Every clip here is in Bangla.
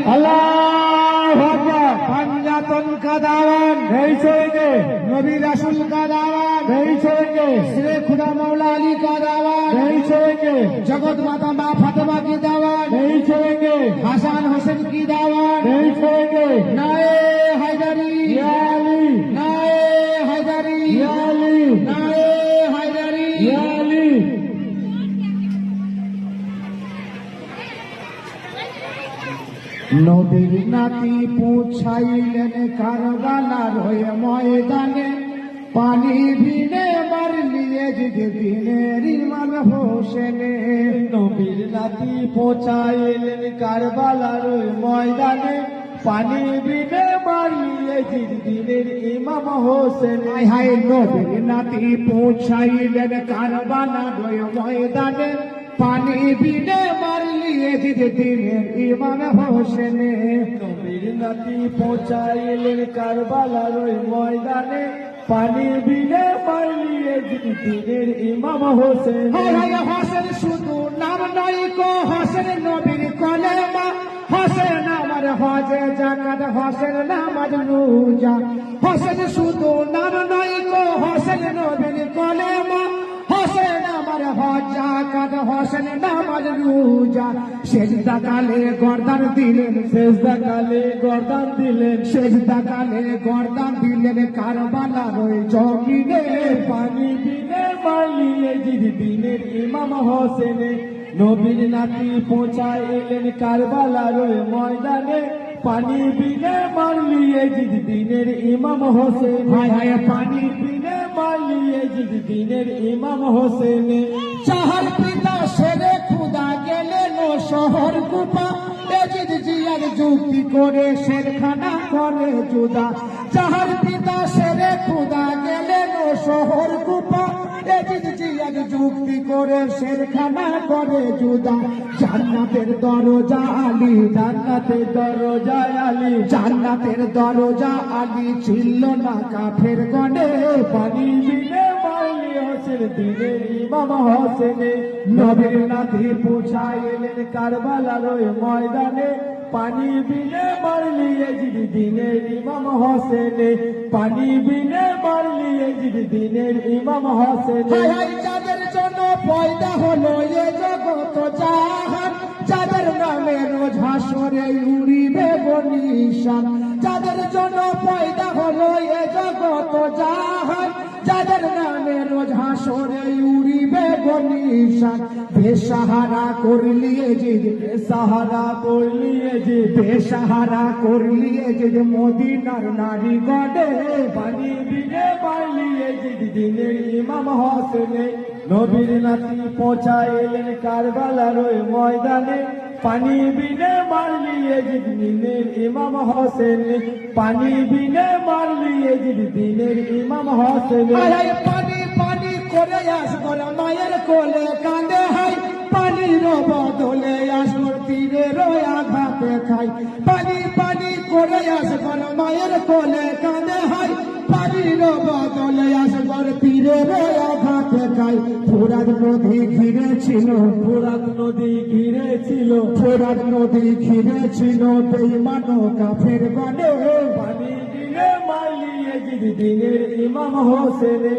अल्लाह अकबर। पंजातन का दावन नहीं छोड़ेंगे, नबी रसूल का दावन नहीं छोड़ेंगे, श्री खुदा मौला अली का दावन नहीं छोड़ेंगे, जगत माता माँ फातिमा की दावन नहीं छोड़ेंगे, हसन हुसैन की दावन नहीं छोड़ेंगे। नाए हैदरी या अली, नाए हैदरी या अली, नाए हैदरी या अली। নবীর নাতি পৌঁছাইলেন কারবালার হয়ে ময়দানে পানি ভিনে মারলিয়ে দিনের ইমাম হোসেনে নবীর নাতি পৌঁছাইলেন কারবালার ওই ময়দানে পানি বিনে মারলিয়ে দিনের ইমাম হোসেন। হায় হায় নবীর নাতি পৌঁছাইলেন কারবালার হয়ে ময়দানে পানি ভিনে মারলিয়ে দিনের ইমাম হোসেনে নবীর নাতি পৌঁছাইলেন কারবালার ওই ময়দানে পানি বিনে মারলিয়ে দিনের ইমাম হোসেন। হায় হায় হোসেন শুধু নাম নয় গো হোসেন নবীর কলেমা হোসেন আমার হজে জাকাত হোসেন নামাজ রোজা হোসেন শুধু নাম নয় গো হোসেন নবীর কলেমা হোসেন আমার হজ জাকাত হোসেন নামাজ রোজা সেজদা কালে গর্দান দিলেন সেজদা কালে গর্দান দিলেন সেজদা কালে গর্দান দিলেন কারবালার ওই জমিনে পানি বিনে মারলিয়ে দিনের ইমাম হোসেনে। নবীর নাতি পৌঁছায় এলেন কারবালার ওই ময়দানে পানি বিনে মারলিয়ে দিনের ইমাম হোসেন। হায় হায় পানি বিনে মারলিয়ে দিনের ইমাম হোসেনে। চাহার পিতা সেরে খুদা গেলেন শহর কুপা এজিদ জিয়ার যুক্তি করে শেরখানা করে জুদা চাহার পিতা সেরে খুদা গেলেন শহর কুপা এজিদ জিয়ার যুক্তি করে শেরখানা করে জুদা জান্নাতের দরজা আলী জান্নাতের দরজা আলী, জান্নাতের দরজা আলী ছিল না কাফের গণে পানি বিনে মারলি হোসেন দিনের ইমাম হোসেনে। নবীর নাতি পৌঁছায় এলেন কারবালার ওই ময়দানে পানি বিনে মারলিয়ে দিনের ইমাম হোসেনে। পানি বিনে মারলিয়ে দিনের ইমাম হোসেনে। হায় হায় যাদের জন্য পয়দা হলো এ জগত জাহান যাদের নামে রোজ হাসরে উড়িবে বনিশান যাদের জন্য পয়দা হলো এ জগত জাহান যাদের নামে রোজ হাসরে উড়িবে বনিশান বেসাহারা করলিয়ে জিদ সাহারা করলিয়ে যে বেসাহারা করলিয়ে জিদ মদিনার নারী গড়ে পানি বিনে মারলিয়ে দিনের ইমাম হোসেনে। নবীর নাতি পৌঁছায় এলেন কারবালার ওই ময়দানে পানি বিনে মারলিয়ে দিনের ইমাম হোসেনে। পানি বিনে মারলিয়ে দিনের ইমাম হোসেনে। আয় পানি পানি করে আসবর মায়ের কোলে কাঁদে হাই পানির বদলে আসবর তীরের আঘাতে খাই পানি পানি করে আসবর মায়ের কোলে কাঁদে হাই পানির বদলে আসবর তীরের আঘাতে খাই ফোরাত নদী ঘিরে ছিল ফোরাত নদী ঘিরে ছিল ফোরাত নদী ঘিরে ছিল বেঈমান কাফের গণে পানি বিনে মারলিয়ে দিনের ইমাম হোসেনে।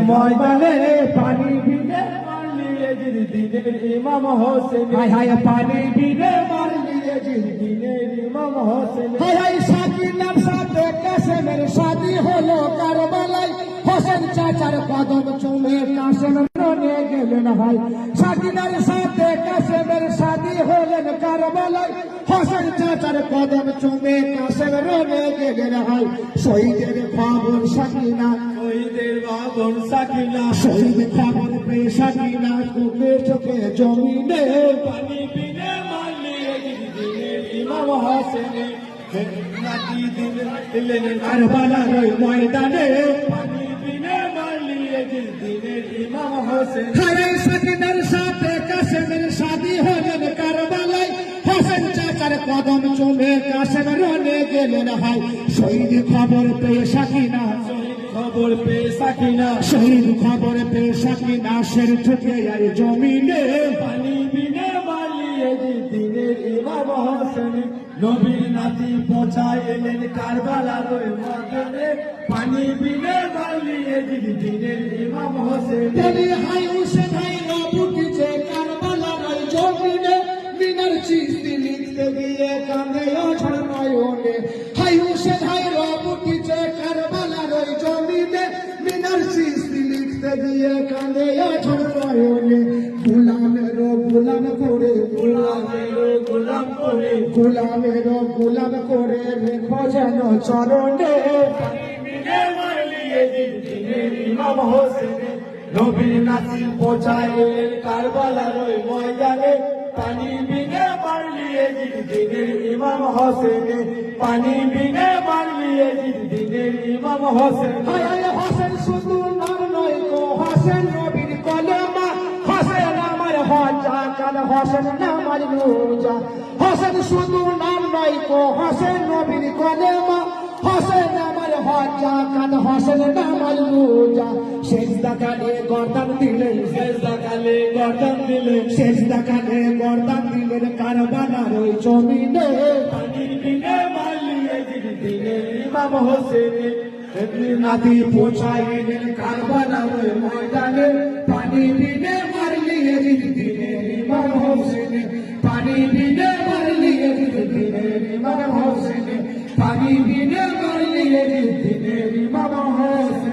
ময়দানে পানি বিনে মারলিয়ে দিনের ইমাম হোসেনে। হায় হায় পানি বিনে মারলিয়ে দিনের ইমাম হোসেনে। হায় হায় সাকিনার সাথে কাসেমের শাদি হলো কারবালায় হোসেন চাচার কদম চুমে কাসেম রনে গেলেন ভাই সাকিনার সাথে কাসেমের শাদি হলেন কারবালায় হোসেন চাচার কদম চুমে কাসেম রনে গেলেন ভাই শহীদের খবর সাকিনা শহীদের বাবন সাকিনা শহীদ খবর পেয়ে সাকিনা চোখে চোখে জমিনে পানি বিনে মারলিয়ে দিনের ইমাম হোসেনে। নাতি দিলেন কারবালার ওই ময়দানে পানি বিনে মারলিয়ে দিনের ইমাম হোসেন। হায় সাকিনার সাথে কাসেমের শাদি হলেন কারবালায় হোসেন চাচার কদম চুমে কাসেম রনে গেলেন ভাই শহীদ খবর পেয়ে সাকিনা খবর পেয়ে সাকিনা শহীদ খবর পেয়ে সাকিনা শের ঠুকে আর জমিনে পানি বিনে মারলিয়ে ইমাম হোসেন নবীর নাতি পৌঁছায় এলেন কারবালার ওই ময়দানে পানি বিনে মারলিয়ে দিনের ইমাম হোসেন তেরি হাই হুসেন হাই রবুটিছে কারবালার ওই জমিনে মিনার চিস্তি লিখতে গিয়ে কাঁদে অঝর নয়নে হাই হুসেন হাই রবুটিছে কারবালার ওই জমিনে মিনার চিস্তি লিখতে গিয়ে কাঁদে অঝর নয়নে গোলামেরও গোলাম করে গোলাম করে গোলামেরও গোলাম করে রেখো যেন চরণে বিনে মারলিয়ে দিনের ইমাম হোসেন নবীর নাতি পৌঁছায় এলেন কারবালার ওই ময়দানে পানি বিনে মারলিয়ে দিনের ইমাম হোসেন পানি বিনে মারলিয়ে দিনের ইমাম হোসেন হায় হায় হোসেন শুধু নাম নয় গো হোসেন নবীর কলেমা হোসেন আমার হজা কাল হোসেন আমার রোজা হোসেন শুধু নাম নয় গো হোসেন নবীর কলেমা হোসেন আমার হজা কাল হোসেন আমার রোজা সেজদা কালে গর্দান দিলেন সেজদা কালে গর্দান দিলেন সেজদা কালে গর্দান দিলেন কারবালার ওই জমিনে পানি বিনে মারলিয়ে দিনের ইমাম হোসেন নাতি পৌঁছায় এলেন কারবালার ওই ময়দানে পানি বিনে মারলিয়ে দিনের ইমাম হোসেন পানি বিনে মারলিয়ে দিনের ইমাম হোসেন পানি বিনে মারলিয়ে দিনের ইমাম হোসেন